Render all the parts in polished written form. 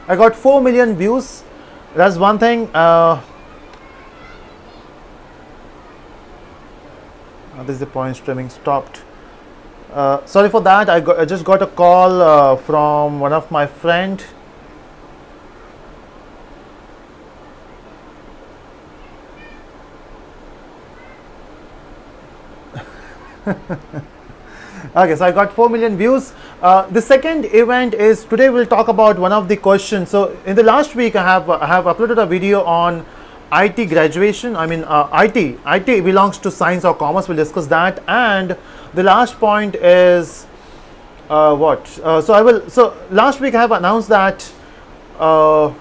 I got 4 million views. That's one thing. This is the point. Streaming stopped. Sorry for that. I just got a call from one of my friend. Okay, so I got 4 million views. The second event is today. We'll talk about one of the questions. So in the last week, I have uploaded a video on IT graduation. I mean, IT belongs to science or commerce. We'll discuss that. And the last point is what? So last week I have announced that. So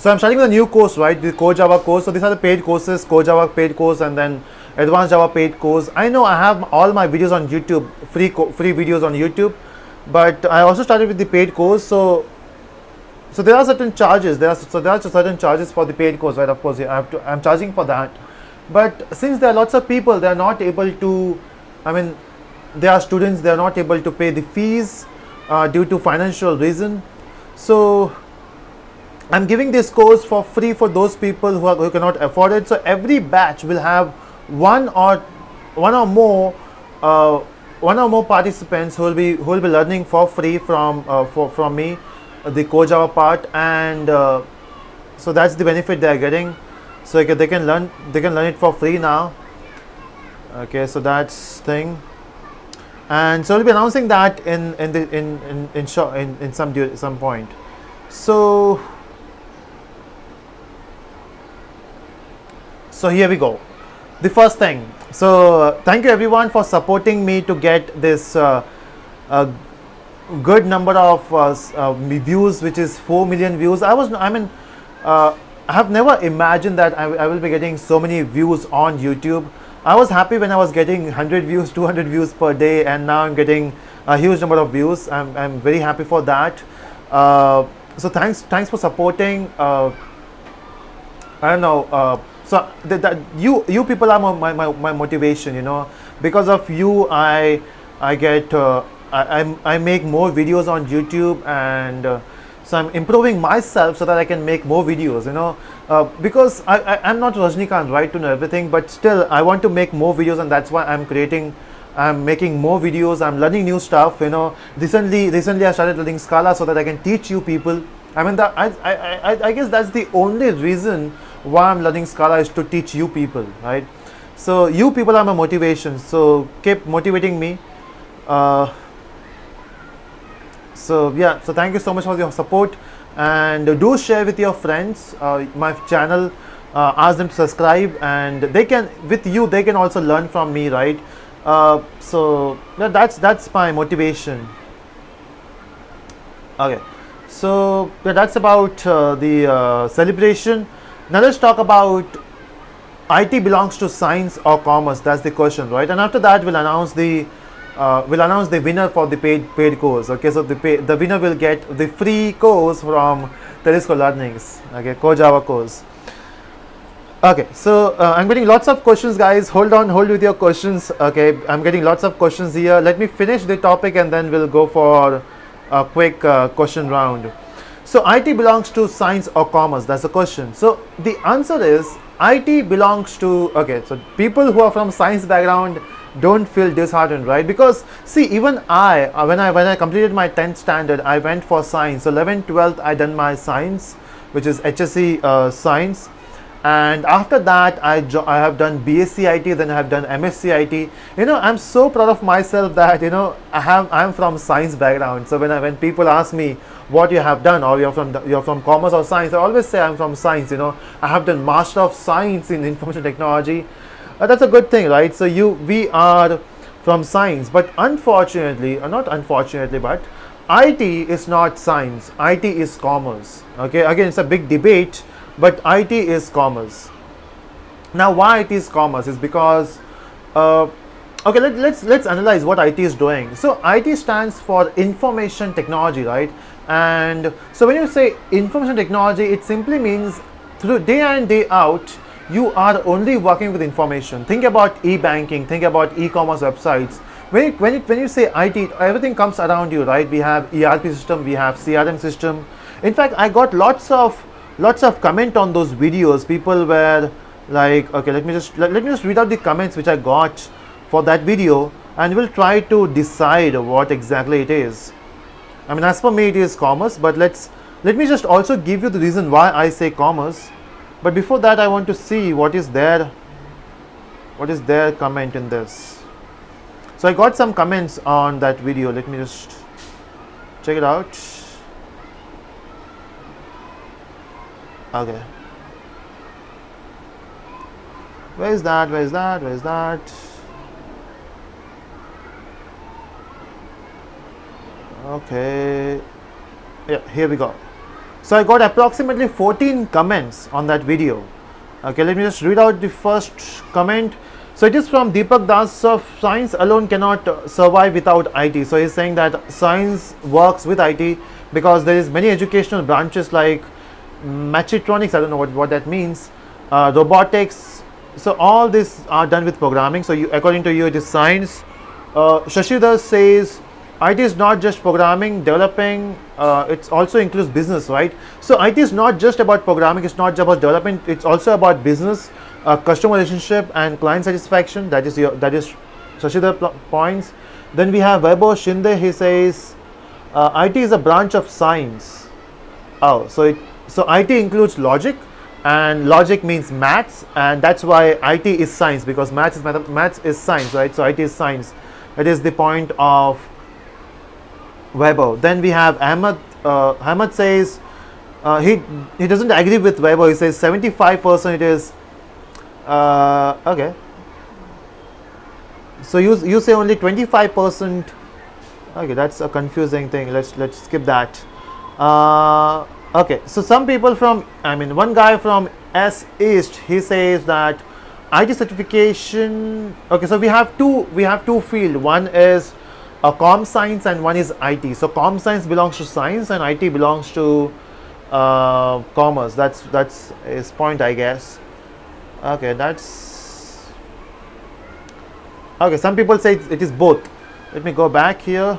I'm starting with a new course, right? The Core Java course. So these are the paid courses: Core Java paid course, and then Advanced Java paid course. I know I have all my videos on YouTube, free videos on YouTube, but I also started with the paid course. So there are certain charges. There are certain charges for the paid course, right? Of course, I'm charging for that. But since there are lots of people, they are not able to. I mean, there are students, they are not able to pay the fees due to financial reason. So I'm giving this course for free for those people who cannot afford it. So every batch will have one or more participants who will be learning for free from me the Core Java part, and so that's the benefit they are getting. So they can learn it for free now. Okay, so that's thing, and so we'll be announcing that in some point. So here we go. The first thing. So thank you everyone for supporting me to get this good number of views, which is 4 million views. I have never imagined that I will be getting so many views on YouTube. I was happy when I was getting 100 views, 200 views per day, and now I'm getting a huge number of views. I'm very happy for that. So thanks for supporting. I don't know. So you people are my motivation, because of you I get I make more videos on YouTube, and so I'm improving myself so that I can make more videos, because I'm not Rajnikant, right, to know everything, but still I want to make more videos, and that's why I'm making more videos. I'm learning new stuff, recently I started learning Scala so that I can teach you people. I mean, I guess that's the only reason why I'm learning Scala, is to teach you people, right? So you people are my motivation, so keep motivating me. So thank you so much for your support, and do share with your friends my channel. Ask them to subscribe, and they can also learn from me, right? So that's my motivation. Okay, so that's about the celebration. Now let's talk about IT belongs to science or commerce. That's the question, right? And after that, we'll announce the winner for the paid course. Okay, so the winner will get the free course from Telusko Learnings. Okay, Core Java course. Okay, so I'm getting lots of questions, guys. Hold with your questions. Okay, I'm getting lots of questions here. Let me finish the topic, and then we'll go for a quick question round. So IT belongs to science or commerce? That's the question. So the answer is IT belongs to, okay, so people who are from science background, don't feel disheartened, right? Because see, even when I completed my 10th standard, I went for science. So 11th, 12th, I done my science, which is HSC science. And after that, I have done BSc IT, then I have done MSc IT. I'm so proud of myself that I'm from science background. So when people ask me what you have done, or you're from commerce or science, I always say I'm from science. I have done Master of Science in Information Technology. That's a good thing, right? So we are from science, but unfortunately, or not unfortunately, but IT is not science. IT is commerce. Okay, again, it's a big debate. But IT is commerce. Now, why it is commerce is because, okay, let's analyze what IT is doing. So IT stands for information technology, right? And so when you say information technology, it simply means through day in, day out, you are only working with information. Think about e-banking, think about e-commerce websites. when you say IT, everything comes around you, right? We have ERP system, we have CRM system. In fact, I got lots of comment on those videos. People were like, okay, let me just read out the comments which I got for that video, and we'll try to decide what exactly it is. I mean, as for me, it is commerce, but let me just also give you the reason why I say commerce. But before that, I want to see what is their comment in this. So I got some comments on that video. Let me just check it out. Okay. Where is that? Okay. Yeah, here we go. So I got approximately 14 comments on that video. Okay, let me just read out the first comment. So it is from Deepak Das. Of science alone cannot survive without IT. So he's saying that science works with IT because there is many educational branches like mechatronics. I don't know what that means. Robotics. So all these are done with programming. So according to you, it is science. Shashidhar says IT is not just programming, developing, it also includes business, right? So IT is not just about programming, it's not just about development, it's also about business, customer relationship and client satisfaction. That is Shashidhar points. Then we have Vaibhav Shinde. He says IT is a branch of science. Oh, so IT includes logic, and logic means maths, and that's why IT is science, because maths is science, right? So IT is science. That is the point of Vaibhav. Then we have Ahmed. Ahmed says he doesn't agree with Vaibhav. He says 75% it is okay. So you say only 25%. Okay, that's a confusing thing. Let's skip that. Okay, so some people one guy from S East, he says that IT certification. Okay, so we have two field. One is com science and one is IT. So com science belongs to science and IT belongs to commerce. That's his point, I guess. Okay, okay. Some people say it is both. Let me go back here.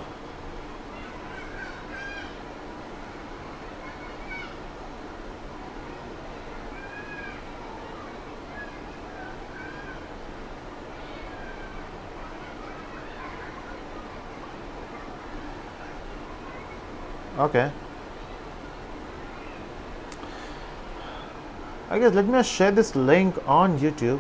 Okay. I guess let me share this link on YouTube.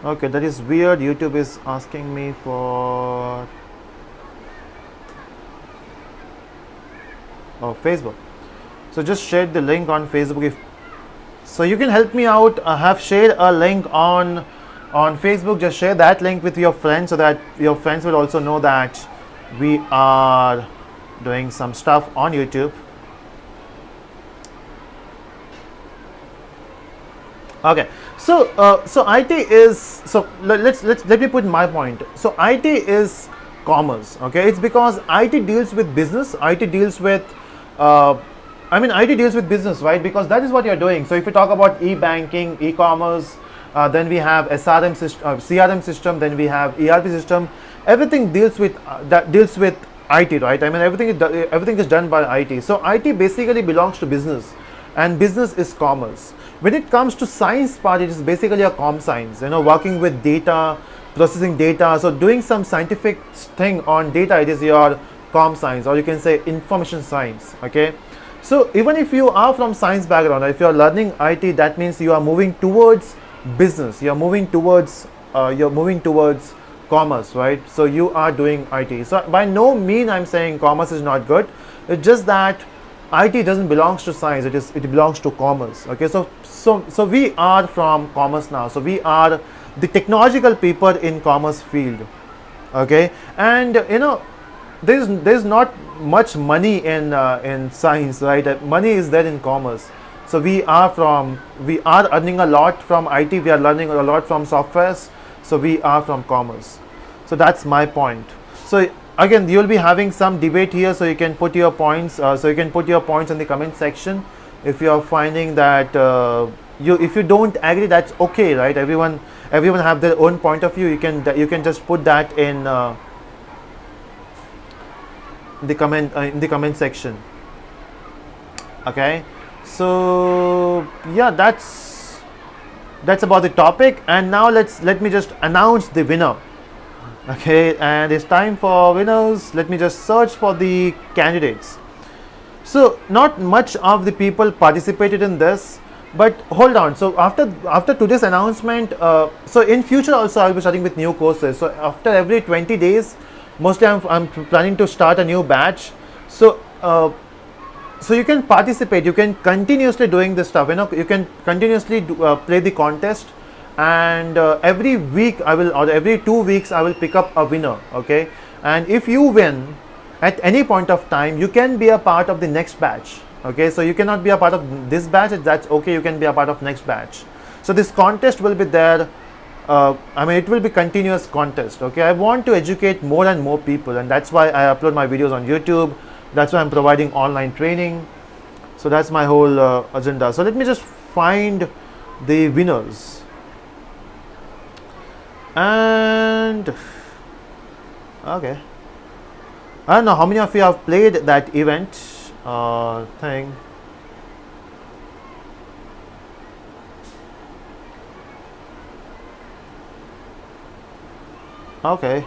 Okay, that is weird. YouTube is asking me for Facebook. So just share the link on Facebook. So you can help me out. I have shared a link on Facebook. Just share that link with your friends so that your friends will also know that we are doing some stuff on YouTube. Okay, so IT is, so let me put my point. So IT is commerce. Okay, it's because IT deals with business. IT deals with IT deals with business, right? Because that is what you're doing. So if you talk about e-banking, e-commerce, then we have SRM system, CRM system, then we have ERP system. Everything deals with IT, right? I mean, everything is done by IT. So IT basically belongs to business, and business is commerce. When it comes to science part, it is basically a com science, working with data, processing data. So doing some scientific thing on data, it is your com science, or you can say information science. Okay, so even if you are from science background, if you are learning IT, that means you are moving towards business, you are moving towards commerce, right? So you are doing IT. So by no mean I'm saying commerce is not good. It's just that IT doesn't belong to science, it belongs to commerce. Okay, so we are from commerce now. So we are the technological people in commerce field. Okay, and there's not much money in science, right? Money is there in commerce. So we are earning a lot from IT, we are learning a lot from softwares, so we are from commerce. So that's my point. So again, you'll be having some debate here, so you can put your points in the comment section. If you are finding that if you don't agree, that's okay, right? Everyone have their own point of view. You can just put that in the comment section. Okay, so yeah, that's about the topic. And now let me just announce the winner. Okay, and it's time for winners. Let me just search for the candidates. So not much of the people participated in this, but hold on. So after today's announcement, so in future also I'll be starting with new courses. So after every 20 days, mostly I'm planning to start a new batch. So so you can participate, you can continuously doing this stuff, you can continuously play the contest, and every week or every 2 weeks I will pick up a winner. Okay, and if you win at any point of time, you can be a part of the next batch. Okay, so you cannot be a part of this batch, that's okay, you can be a part of next batch. So this contest will be there. It will be continuous contest. Okay, I want to educate more and more people, and that's why I upload my videos on YouTube. That's why I'm providing online training. So that's my whole agenda. So let me just find the winners. And okay, I don't know how many of you have played that event thing. Okay.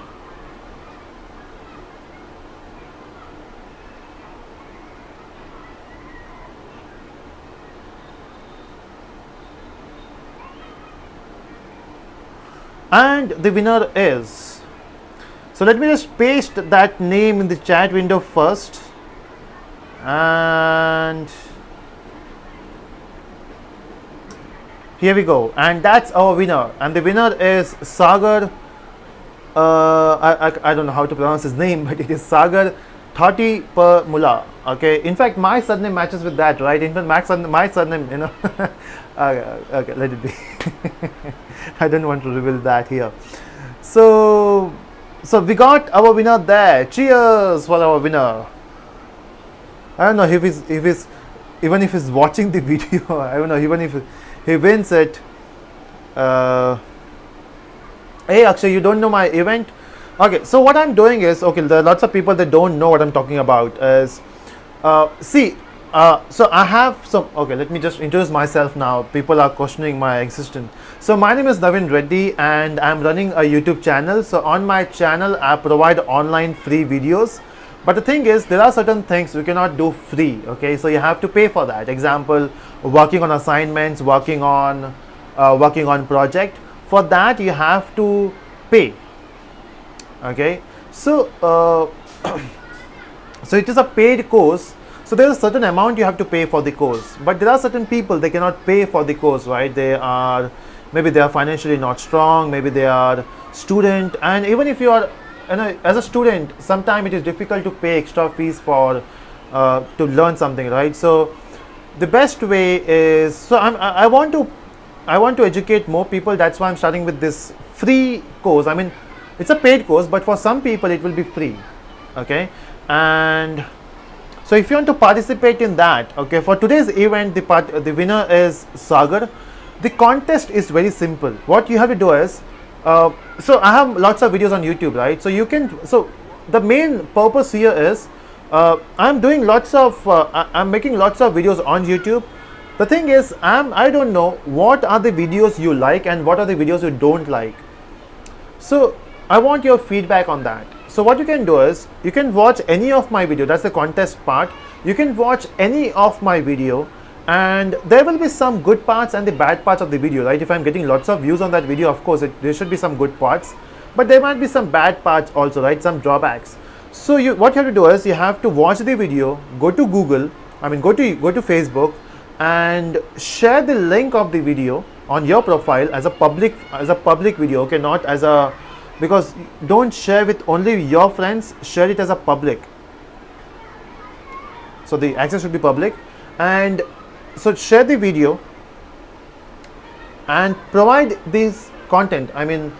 And the winner is, so let me just paste that name in the chat window first, and here we go, and that's our winner. And the winner is Sagar. I don't know how to pronounce his name, but it is Sagar Thati Per Mula. Okay, in fact my surname matches with that, right? In fact my surname, okay, let it be. I don't want to reveal that here. So we got our winner there. Cheers for our winner. I don't know even if he's watching the video. I don't know, even if he wins it. Hey Akshay, you don't know my event? Okay, so what I'm doing is, okay, there are lots of people that don't know what I'm talking about. Is so I have some, okay, let me just introduce myself now. People are questioning my existence. So my name is Navin Reddy, and I'm running a YouTube channel. So on my channel I provide online free videos, but the thing is, there are certain things we cannot do free. Okay, so you have to pay for that. Example, working on assignments, working on project. For that you have to pay. Okay, so so it is a paid course. So there is a certain amount you have to pay for the course, but there are certain people, they cannot pay for the course, right? Maybe they are financially not strong, maybe they are student, and even if you are, as a student, sometimes it is difficult to pay extra fees for to learn something, right? So the best way is, so I want to educate more people. That's why I'm starting with this free course. It's a paid course, but for some people it will be free. Okay, and so if you want to participate in that, okay, for today's event, the winner is Sagar. The contest is very simple. What you have to do is, so I have lots of videos on YouTube, right? So the main purpose here is, I'm making lots of videos on YouTube. The thing is, I don't know what are the videos you like and what are the videos you don't like. So I want your feedback on that. So what you can do is, you can watch any of my video. That's the contest part. You can watch any of my video, and there will be some good parts and the bad parts of the video, right? If I'm getting lots of views on that video, of course there should be some good parts, but there might be some bad parts also, right? Some drawbacks. So what you have to do is, you have to watch the video, go to Google, go to Facebook, and share the link of the video on your profile as a public video. Okay, not as a, because don't share with only your friends, share it as a public. So the access should be public, and So share the video and provide these content. I mean,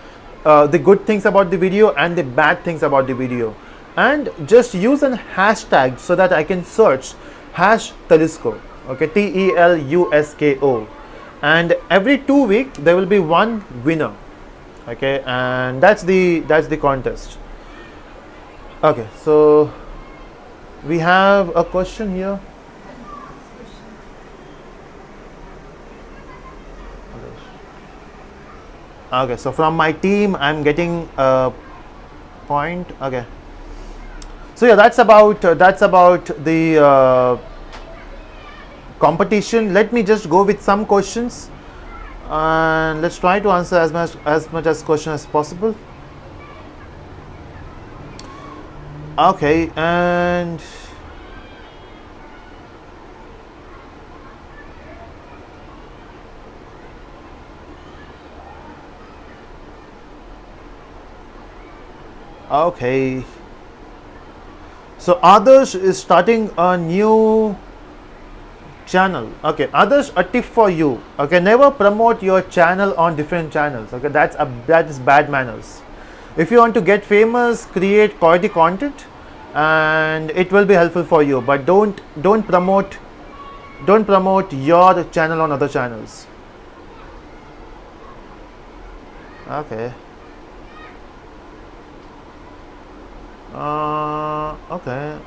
the good things about the video and the bad things about the video, and just use an hashtag so that I can search hash Telusko. Okay, TELUSKO, and every 2 weeks there will be one winner. Okay, and that's the contest. Okay, so we have a question here. Okay, so from my team I'm getting a point. Okay, so yeah, that's about the competition. Let me just go with some questions and let's try to answer as much as question as possible. Okay, and okay, so Adarsh is starting a new channel. Okay, Adarsh, a tip for you. Okay, never promote your channel on different channels. Okay, that is bad manners. If you want to get famous, create quality content and it will be helpful for you, but don't promote your channel on other channels. Okay. Okay.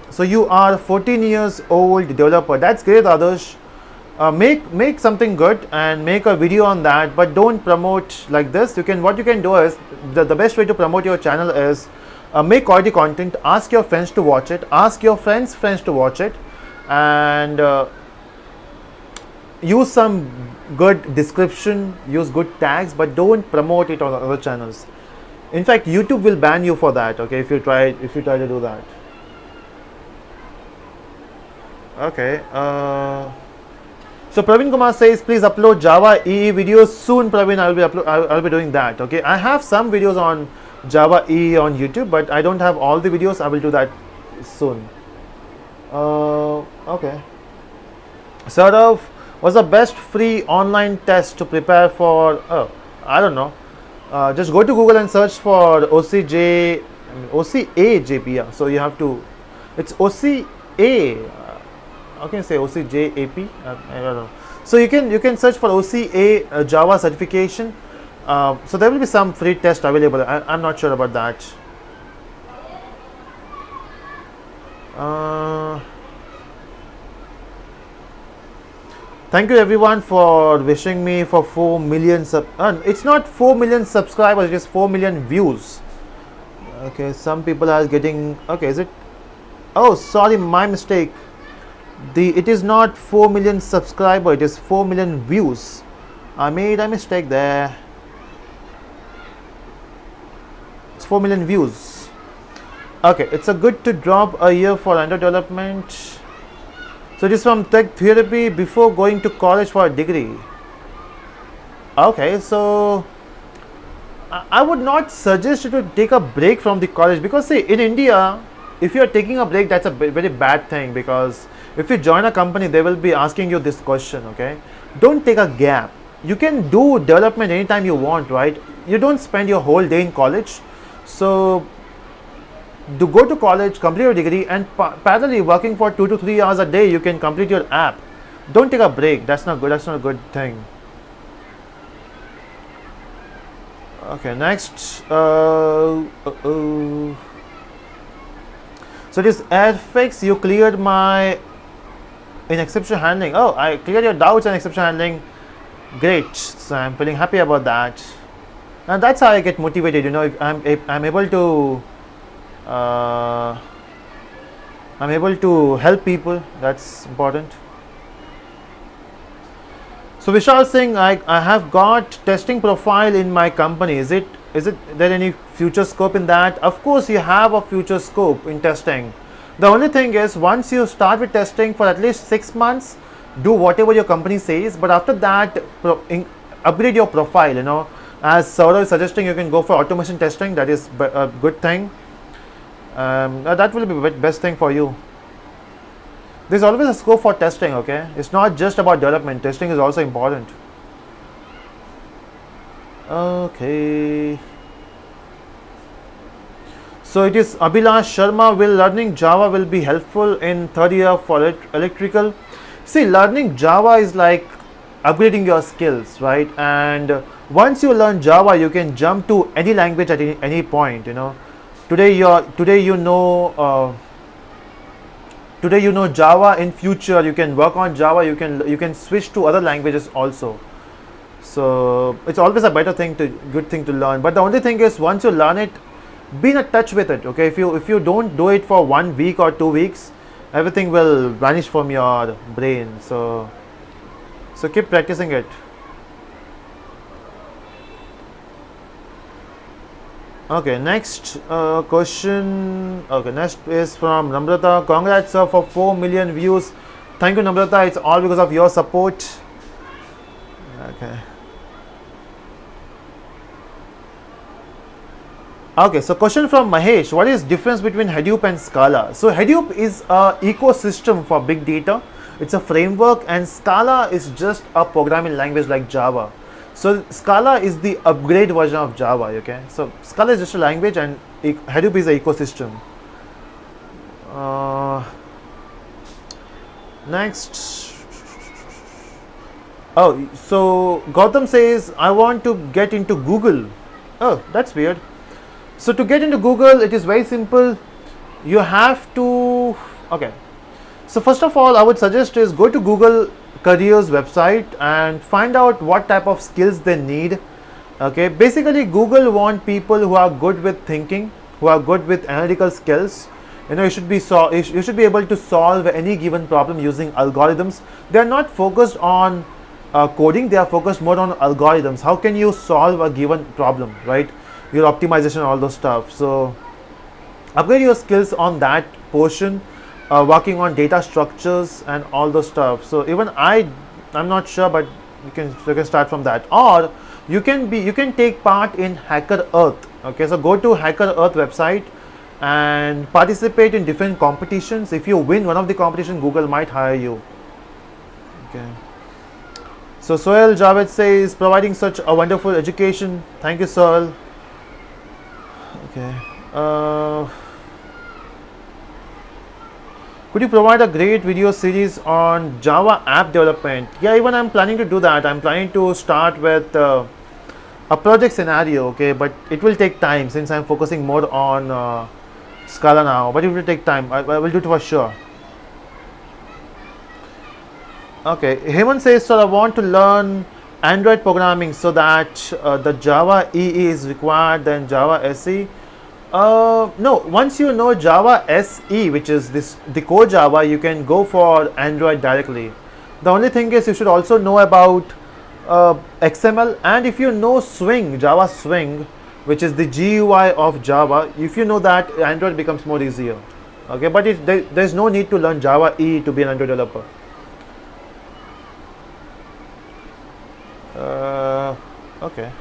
So you are 14 years old developer. That's great, Adarsh. Make something good and make a video on that, but don't promote like this. What you can do is the best way to promote your channel is make quality content. Ask your friends to watch it. Ask your friends to watch it, and use some good description. Use good tags, but don't promote it on other channels. In fact, YouTube will ban you for that. Okay, if you try to do that. Okay. So Praveen Kumar says, please upload Java EE videos soon. Praveen, I'll be doing that. Okay, I have some videos on Java EE on YouTube, but I don't have all the videos. I will do that soon. Okay. Saurav, what's the best free online test to prepare for? I don't know. Just go to Google and search for OCAJP. Yeah. So you have to. It's OCA. How can you say OCJAP? I don't know. So you can search for OCA Java certification. So there will be some free test available. I'm not sure about that. Thank you everyone for wishing me for 4 million it's not 4 million subscribers, it is 4 million views. Okay, some people are getting. Okay, is it? Oh, sorry, my mistake. It is not 4 million subscriber, it is 4 million views. I made a mistake there. It's 4 million views. Okay, it's a good to drop a year for Android development. So it is from tech therapy before going to college for a degree. Okay, so I would not suggest you to take a break from the college, because see, in India, if you are taking a break, that's a very bad thing, because if you join a company, they will be asking you this question. Okay, don't take a gap. You can do development anytime you want, right? You don't spend your whole day in college. So to go to college, complete your degree, and parallelly working for 2 to 3 hours a day, you can complete your app. Don't take a break. That's not good. That's not a good thing. Okay, next. So this Airfix, you cleared my in exception handling. Oh, I cleared your doubts in exception handling. Great. So I'm feeling happy about that. And that's how I get motivated. You know, if I'm able to help people. That's important. So Vishal Singh, I have got testing profile in my company. Is there any future scope in that? Of course, you have a future scope in testing. The only thing is, once you start with testing for at least 6 months, do whatever your company says. But after that, upgrade your profile. You know, as Saurav is suggesting, you can go for automation testing. That is a good thing. That will be the best thing for you. There's always a scope for testing, okay? It's not just about development, testing is also important. Okay. So it is Abhilash Sharma. Will learning Java will be helpful in third year for electrical? See, learning Java is like upgrading your skills, right? And once you learn Java, you can jump to any language at any point. You know, today you know Java. In future, you can work on Java. You can switch to other languages also. So it's always a good thing to learn. But the only thing is, once you learn it, be in touch with it. Okay, if you don't do it for 1 week or 2 weeks, everything will vanish from your brain. So keep practicing it. Okay, next question. Okay, next is from Namrata. Congrats sir for 4 million views. Thank you, Namrata. It's all because of your support. Okay. Okay, so question from Mahesh. What is difference between Hadoop and Scala? So Hadoop is a ecosystem for big data. It's a framework, and Scala is just a programming language like Java. So Scala is the upgrade version of Java. Okay, so Scala is just a language, and Hadoop is an ecosystem. Next. Oh, so Gautam says, I want to get into Google. Oh, that's weird. So to get into Google, it is very simple. You have to, okay. So first of all, I would suggest is go to Google Careers website and find out what type of skills they need. Okay, basically Google want people who are good with thinking, who are good with analytical skills. You know, you should be able to solve any given problem using algorithms. They are not focused on coding, they are focused more on algorithms. How can you solve a given problem, right? Your optimization, all those stuff. So upgrade your skills on that portion, working on data structures and all those stuff. So even I'm not sure, but you can start from that, or you can take part in Hacker Earth. Okay, so go to Hacker Earth website and participate in different competitions. If you win one of the competition, Google might hire you. Okay. So Sohail Javed says, providing such a wonderful education. Thank you, Sohail. Okay. Could you provide a great video series on Java app development? Yeah, even I'm planning to do that. I'm planning to start with a project scenario, okay, but it will take time since I'm focusing more on Scala now, but it will take time. I will do it for sure. Okay, Hemant says, so I want to learn Android programming so that the Java EE is required, then Java SE. No, once you know Java SE, which is the core Java, you can go for Android directly. The only thing is you should also know about XML, and if you know Swing, Java Swing, which is the GUI of Java, if you know that, Android becomes more easier. Okay, but there's no need to learn Java EE to be an Android developer. Okay.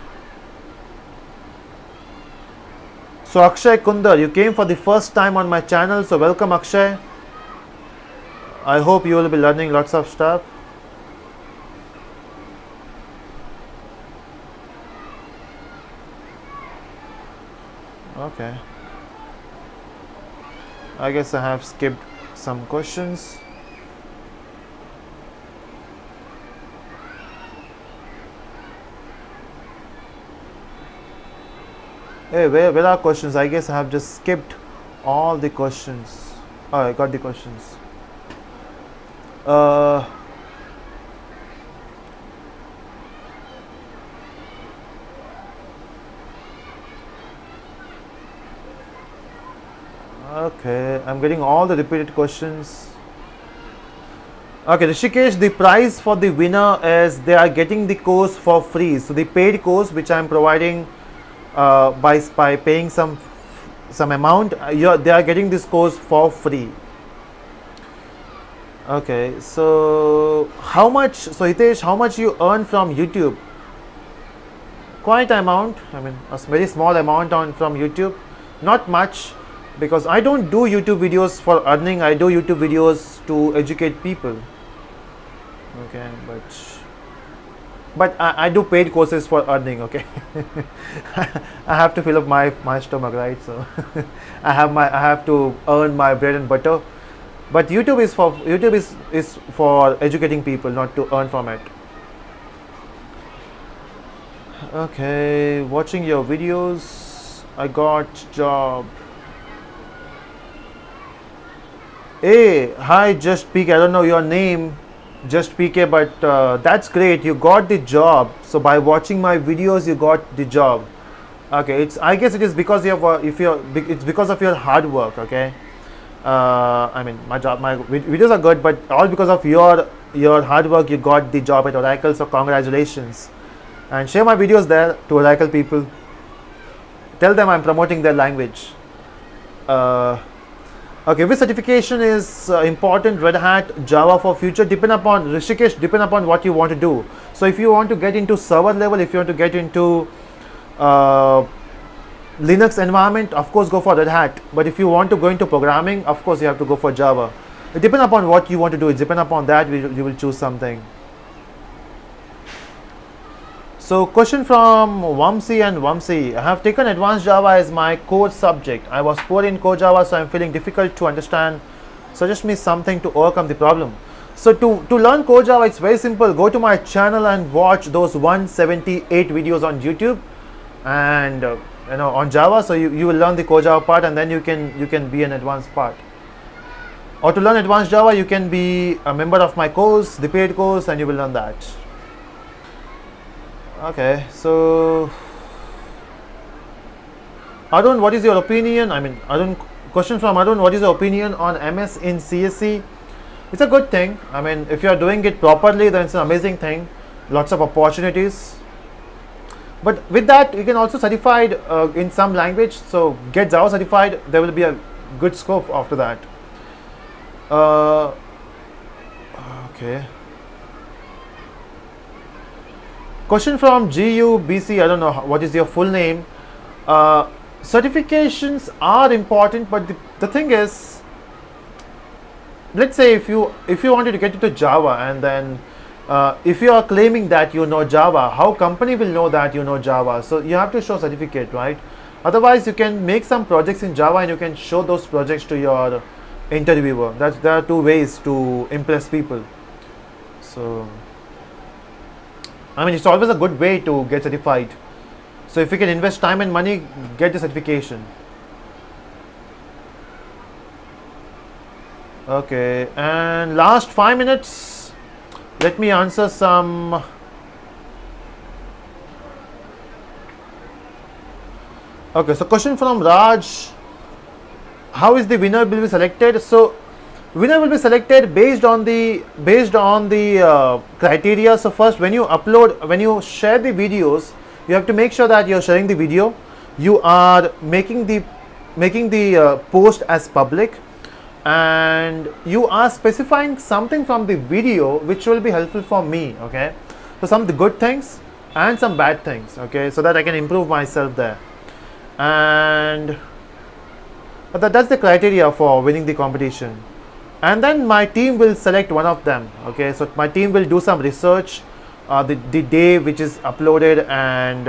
So Akshay Kundar, you came for the first time on my channel, so welcome Akshay. I hope you will be learning lots of stuff. Okay. I guess I have skipped some questions. Hey, where are questions? I guess I have just skipped all the questions. Oh, I got the questions. Okay, I'm getting all the repeated questions. Okay, Rishikesh, the prize for the winner is they are getting the course for free. So the paid course which I am providing by paying some amount, they are getting this course for free. Okay, so how much? So Hitesh, how much you earn from YouTube? Quite amount. I mean, a very small amount from YouTube. Not much. because I don't do YouTube videos for earning. I do YouTube videos to educate people. Okay, but I do paid courses for earning. Okay, I have to fill up my stomach, right? So I have to earn my bread and butter. But YouTube is for educating people, not to earn from it. Okay, watching your videos. I got job. Hey, hi, just PK. I don't know your name, just PK, but that's great. You got the job. So by watching my videos, you got the job. Okay, I guess it is because you have it's because of your hard work. Okay, I mean my videos are good, but all because of your hard work, you got the job at Oracle. So congratulations, and share my videos there to Oracle people. Tell them I'm promoting their language. Okay, which certification is important? Red Hat, Java for future, depend upon Rishikesh, depend upon what you want to do. So if you want to get into server level, if you want to get into Linux environment, of course go for Red Hat. But if you want to go into programming, of course you have to go for Java. It depends upon what you want to do. It depends upon that you will choose something. So question from Vamsi and Vamsi. I have taken advanced Java as my core subject. I was poor in core Java, so I'm feeling difficult to understand. Suggest me something to overcome the problem. So to learn core Java, it's very simple. Go to my channel and watch those 178 videos on YouTube, and on Java. So you will learn the core Java part, and then you can be an advanced part. Or to learn advanced Java, you can be a member of my course, the paid course, and you will learn that. Okay, so Arun, what is your opinion? I mean, Arun, question from Arun, what is your opinion on MS in CSC? It's a good thing. I mean, if you are doing it properly, then it's an amazing thing. Lots of opportunities. But with that, you can also certified in some language. So get Java certified. There will be a good scope after that. Okay. Question from GUBC. I don't know what is your full name. Certifications are important, but the thing is, let's say if you wanted to get into Java, and then if you are claiming that you know Java, how company will know that you know Java? So you have to show certificate, right? Otherwise, you can make some projects in Java and you can show those projects to your interviewer. There are two ways to impress people. So I mean, it's always a good way to get certified. So if you can invest time and money, get the certification. Okay, and last 5 minutes, let me answer some. Okay, so question from Raj. How is the winner will be selected? So winner will be selected based on the criteria. So first, when you share the videos, you have to make sure that you're sharing the video. You are making the post as public, and you are specifying something from the video which will be helpful for me. Okay, so some of the good things and some bad things. Okay, so that I can improve myself there, and that's the criteria for winning the competition. And then my team will select one of them. Okay, so my team will do some research, the day which is uploaded, and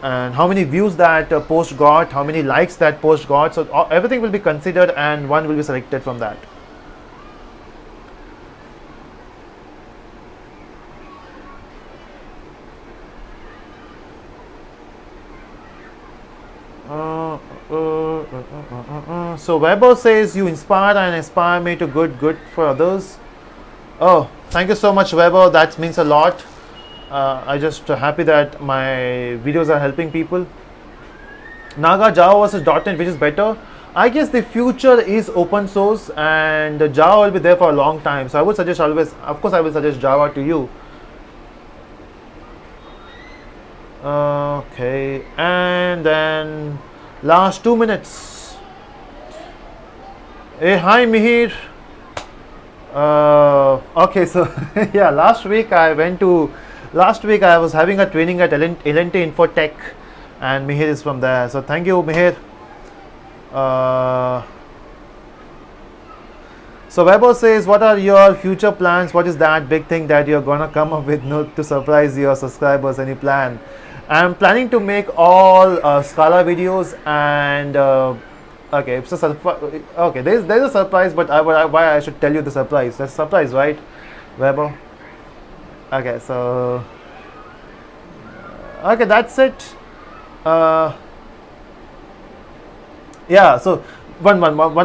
how many views that post got, how many likes that post got. So everything will be considered, and one will be selected from that. So Weber says, you inspire and inspire me to good for others. Oh, thank you so much, Weber. That means a lot. I just happy that my videos are helping people. Naga, Java versus .NET, which is better? I guess the future is open source, and Java will be there for a long time. So I would suggest always, of course, I will suggest Java to you. Okay, and then last 2 minutes. Hey, hi Mihir. Okay, so yeah, last week I was having a training at L&T Infotech, and Mihir is from there. So thank you, Mihir. Uh, so Weber says, what are your future plans? What is that big thing that you're gonna come up with to surprise your subscribers? Any plan? I'm planning to make all Scala videos, and okay, it's a okay. There's a surprise, but why I should tell you the surprise? That's a surprise, right, Weber? Okay, so okay, that's it. Yeah, so one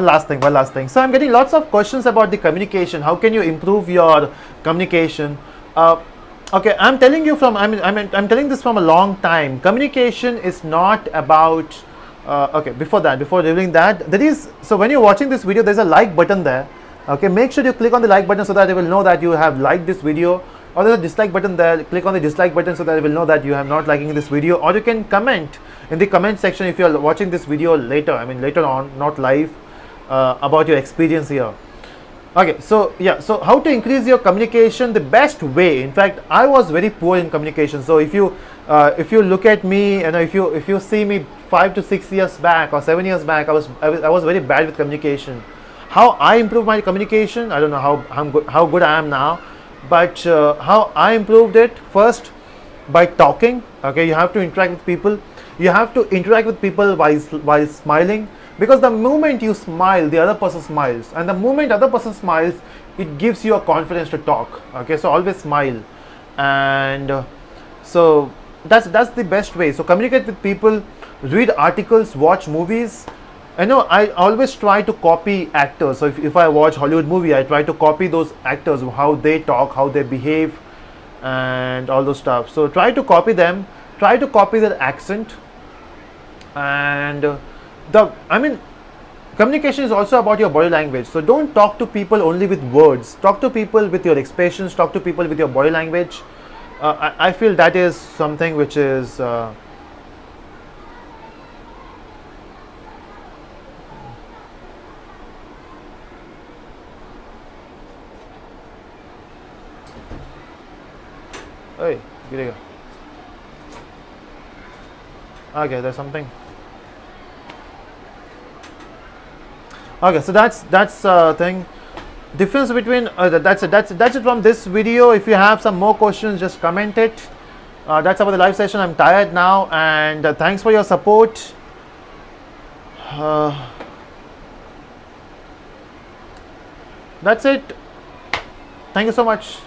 last thing. So I'm getting lots of questions about the communication. How can you improve your communication? Okay, I'm telling you from I'm telling this from a long time. Communication is not about okay, before revealing that, there is, so when you're watching this video, there's a like button there. Okay, make sure you click on the like button so that it will know that you have liked this video, or there's a dislike button there. Click on the dislike button so that it will know that you have not liking this video, or you can comment in the comment section if you're watching this video later, later on, not live, about your experience here. Okay, so yeah, so how to increase your communication? The best way, in fact, I was very poor in communication. So if you look at me, and if you see me 5 to 6 years back or 7 years back, I was very bad with communication. How I improved my communication, I don't know how good I am now, but how I improved it, first by talking. Okay, you have to interact with people. You have to interact with people while smiling, because the moment you smile, the other person smiles, and the moment other person smiles, it gives you a confidence to talk. Okay, so always smile, and so that's the best way. So communicate with people, read articles, watch movies. I always try to copy actors. So if I watch Hollywood movie, I try to copy those actors, how they talk, how they behave, and all those stuff. So try to copy them, try to copy their accent, and communication is also about your body language. So don't talk to people only with words. Talk to people with your expressions. Talk to people with your body language. I feel that is something which is hey, गिरेगा. Okay, there's something. Okay, so that's thing. Difference between that's it from this video. If you have some more questions, just comment it. That's about the live session. I'm tired now, and thanks for your support. That's it. Thank you so much.